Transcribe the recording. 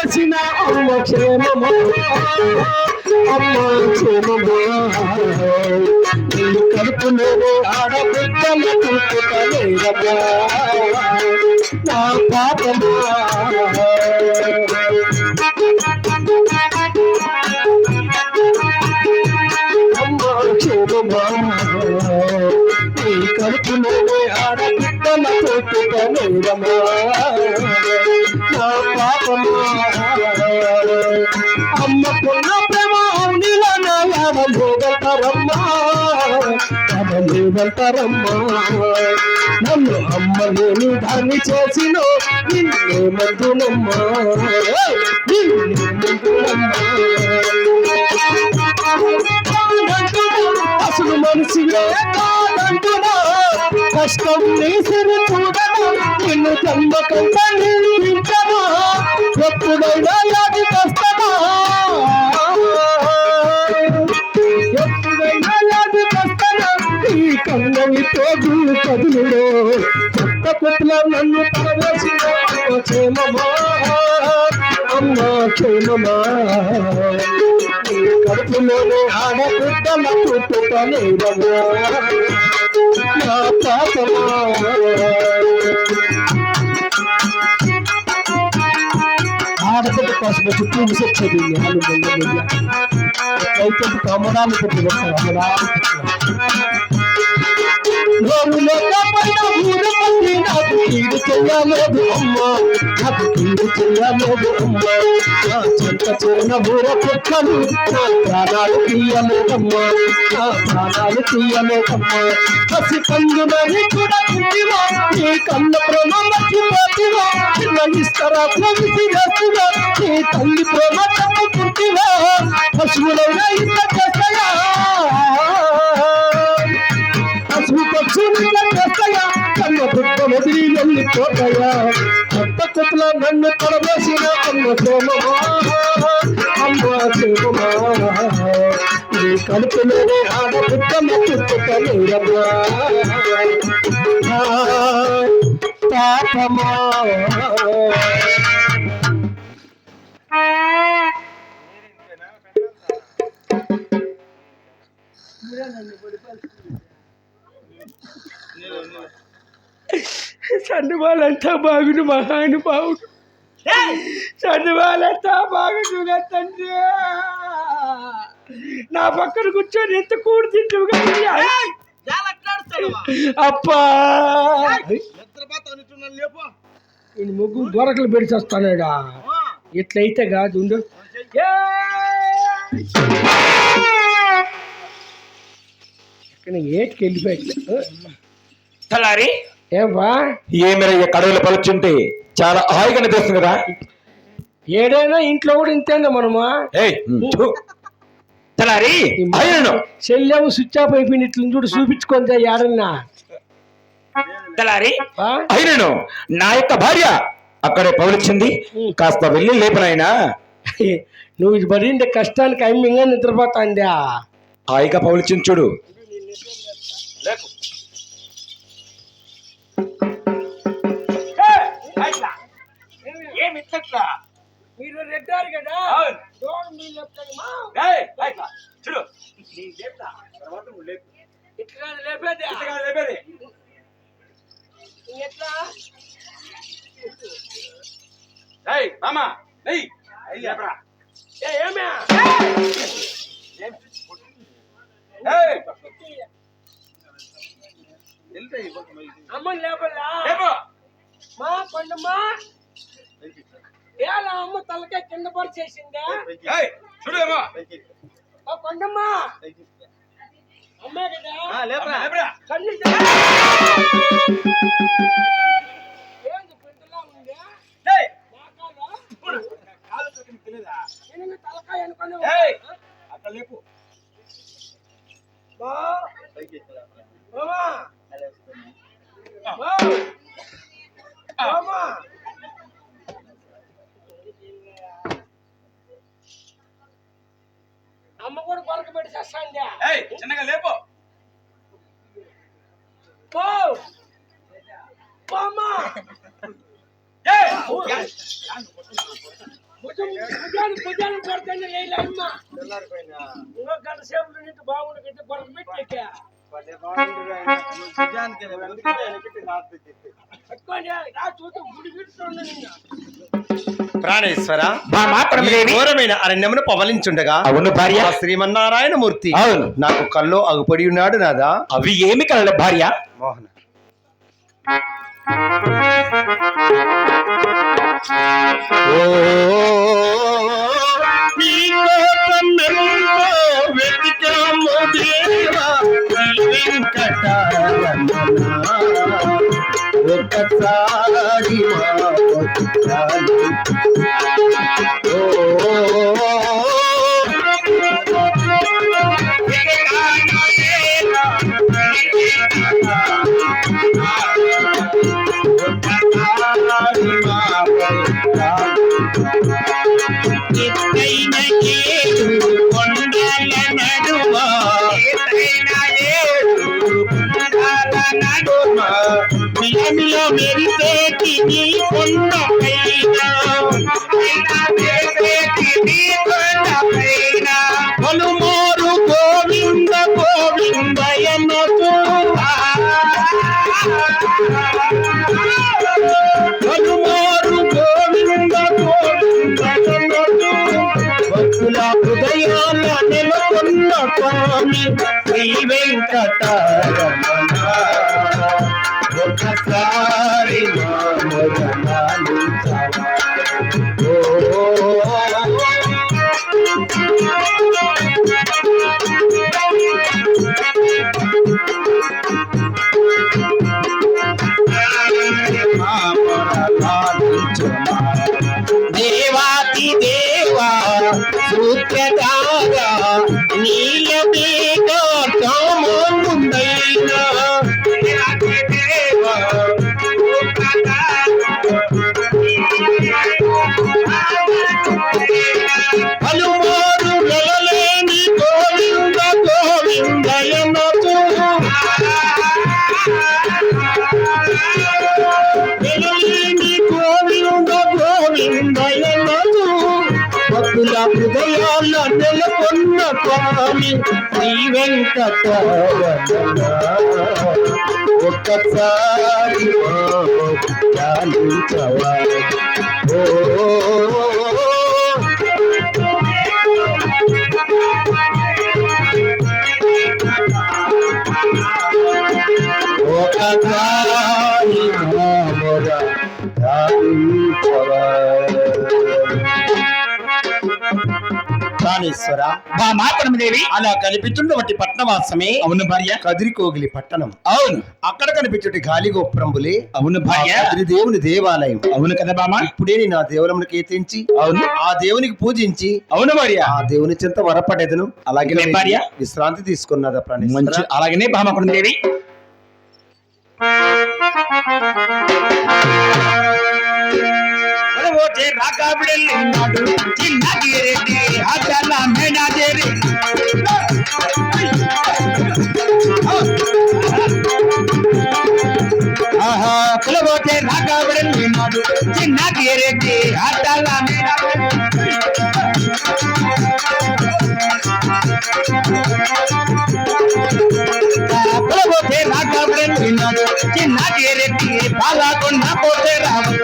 పడవేసిన అమ్మ క్షేమమా అమ్మ క్షేమమా నీ కడుపులోనే ఆడబిడ్డల పుట్టుకలేరమ్మా నా పాపమా అమ్మ క్షేమమా నీ కడుపులోనే ఆడబిడ్డల పుట్టుకలేరమ్మా నా పాపమా అమ్మకున్న ప్రేమ నీలనయాడలేదంటారమ్మా అడలేదంటారమ్మా నన్ను అమ్మలేని దాన్ని చేసిన నిన్నే మందునమ్మా నిన్నే మందునమ్మా అసలు మనిషివే కాదంటున్నా కష్టం నీసిరి చూడను నిన్ను జన్మకంట నేను వింటనా ఎప్పుడైనా యాది కష్టమా ఎప్పుడైనా యాది కష్టమా ఈ కన్నవి తోడు కదులులో కొత్త కొత్తలో నన్ను పరవేసిన అమ్మ క్షేమమా అమ్మ క్షేమమా కడుపులోనే ఆడబిడ్డల పుట్టుకలేరమ్మా నా పాపమా ఆడబిడ్డ కోసం చుట్టూ విసొచ్చేది వాళ్ళు అయితే కమరాలు పెట్టి అమరాలు నాకు కీడు చెయ్యలేదు అమ్మా నాకు కీడు చెయ్యలేదు అమ్మా నా చెంత చేరిన ఊర కుక్కలు నా ప్రాణాలు తీయలేదమ్మా నా ప్రాణాలు తీయలేదమ్మా పసి కందునని కూడా కుంటివా నీ కన్న ప్రేమ మర్చిపోతివా చిన్న ఇస్తారా ప్రమిసి చేస్తున్నా నీ తల్లి ప్రేమ తప్పుకుంటివా పశువులైనా ఇంత చేస్తాయా పశువు పక్షులు చేస్తాయా కన్న బుద్ధ వదిలి వెళ్ళిపోతాయా కొత్త కొత్తలో నన్ను పడవేసిన అమ్మ క్షేమమా అమ్మ క్షేమమా నీ కడుపులోనే ఆడబుద్ధ పుట్టుకలేరమ్మా పాపమా చంద్రబాలంతా బాగుడు మహానుభావుడు చంద్రబాలంతా బాగుడుగా తండ్రి నా పక్కన కూర్చొని ఎంత కూడి తింటు అప్పా నేను ముగ్గురు దొరకలు పెడిచి వస్తానేడా ఇట్లయితే కాదు ఉండు ఏటికి వెళ్ళిపోయట్లేదు తలారి ఏమా ఏమైనా కడవలు పలుచుంటే చాలా హాయిగా నిద్రస్తుంది కదా ఏడైనా ఇంట్లో కూడా ఇంతేందా మనమా తలారి చెల్లెము స్విచ్ ఆఫ్ అయిపోయిన ఇట్లా చూడు చూపించుకుందా ఏడన్నా తలారి అయినను నా యొక్క భార్య అక్కడే పౌలిచ్చింది కాస్త వెళ్ళి లేపనైనా నువ్వు పడిండే కష్టానికి అమ్మింగా నిద్రపోతాందా హాయిగా పౌలిచ్చింది చూడు మీరు రెడ్డారు కదా చూడు ఇట్లా లేపేది ఎట్లా మామా అమ్మని లేపల్లా మా కొండమ్మా ఏలా అమ్మ తలకాయ కింద పరిచేసిందా చూడమ్మా కొండమ్మా అమ్మే కదా కన్ను ఏంది పింటలా ఉంది తలకాయ అనుకుని అక్కడ లేపు అమ్మ కూడా కొరక పెట్టి చేస్తాండి చిన్నగా లేపు అమ్మ భుజాలు కొడుతుంది లేదమ్మ ఇంకో గంట సేపు నీకు బాగుండకైతే పొరకు పెట్టేకా ప్రాణేశ్వర మాత్రమేమి ఘోరమైన అరణ్యమును పవలించుండగా అవును భార్య ఆ శ్రీమన్నారాయణ మూర్తి అవును నాకు కల్లో అగుపడి ఉన్నాడు నాదా అవి ఏమి కలడు భార్య మోహన ఒకసారి పలుమారు గోవింద గోవిందయనకు పలుమారు గోవింద గోవిందయనకు భక్తుల హృదయాల నెలకొన్న స్వామి శ్రీ వెంకటరమణ ఒకసారి దేవాతి దేవా సూత్రధార నీల ముందైనా హనుమారు వెలలేని గోవింద గోవిందయనకు వెలలేని గోవింద గోవిందయనకు భక్తుల హృదయాల నెలకొన్న స్వామి శ్రీ వెంకటరమణ ఒక్కసారి ధ్యానించవా ఒకసారి ధ్యానించవా ప్రాణేశ్వర మా మాత్రమదేవి అలా కనిపించున్నటువంటి పట్టణవాసమే అవును భార్య కదిరికోగిలి పట్టణం అవును అక్కడ కనిపించే గాలిగోపురంబులే అవును భార్య కదిరి దేవుని దేవాలయం అవును కదా బామా ఇప్పుడే నేను ఆ దేవులమును కీర్తించి అవును ఆ దేవునికి పూజించి అవును భార్య ఆ దేవుని చెంత వరపడేదను అలాగే భార్య విశ్రాంతి తీసుకున్నదా ప్రాణేశ్వర మంచి అలాగనే భామకుడుదేవి రాకాబిడెళ్ళినాడు చిన్నగిరెడ్డి అతల మేనాదేరి ఆహా కులబోతే రాకాబిడెళ్ళినాడు చిన్నగిరెడ్డి అతల కులబోతే రాకాబిడెళ్ళినాడు చిన్నగిరెడ్డి పాలకొండ పోతే రావు